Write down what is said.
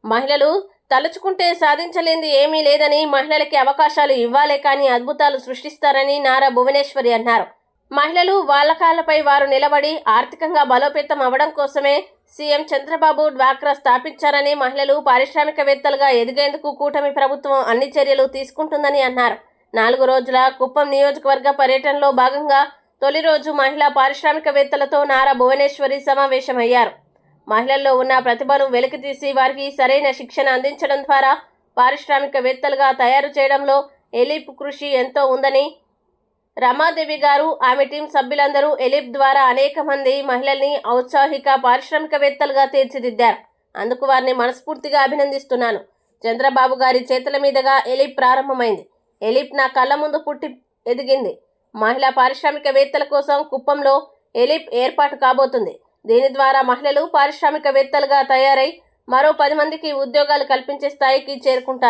మహిళలు తలుచుకుంటే సాధించలేనిది ఏమీ లేదని, మహిళలకి అవకాశాలు ఇవ్వాలే కానీ అద్భుతాలు సృష్టిస్తారని నారా భువనేశ్వరి అన్నారు. మహిళలు వాళ్ళ కాళ్లపై వారు నిలబడి ఆర్థికంగా బలోపేతం అవ్వడం కోసమే సీఎం చంద్రబాబు డ్వాక్రా స్థాపించారని, మహిళలు పారిశ్రామికవేత్తలుగా ఎదిగేందుకు కూటమి ప్రభుత్వం అన్ని చర్యలు తీసుకుంటుందని అన్నారు. 4 రోజుల కుప్పం నియోజకవర్గ పర్యటనలో భాగంగా తొలి రోజు మహిళా పారిశ్రామికవేత్తలతో నారా భువనేశ్వరి సమావేశమయ్యారు. మహిళల్లో ఉన్న ప్రతిభను వెలికితీసి వారికి సరైన శిక్షణ అందించడం ద్వారా పారిశ్రామికవేత్తలుగా తయారు చేయడంలో ఎలిప్ కృషి ఎంతో ఉందని, రమాదేవి గారు, ఆమె టీం సభ్యులందరూ ఎలిప్ ద్వారా అనేక మంది మహిళల్ని ఔత్సాహిక పారిశ్రామికవేత్తలుగా తీర్చిదిద్దారు. అందుకు వారిని మనస్ఫూర్తిగా అభినందిస్తున్నాను. చంద్రబాబు గారి చేతుల మీదుగా ఎలిప్ ప్రారంభమైంది. ఎలిప్ నా కళ్ళ ముందు పుట్టి ఎదిగింది. మహిళా పారిశ్రామికవేత్తల కోసం కుప్పంలో ఎలిప్ ఏర్పాటు కాబోతుంది. దీని ద్వారా మహిళలు పారిశ్రామికవేత్తలుగా తయారై మరో 10 మందికి ఉద్యోగాలు కల్పించే స్థాయికి చేరుకుంటారు.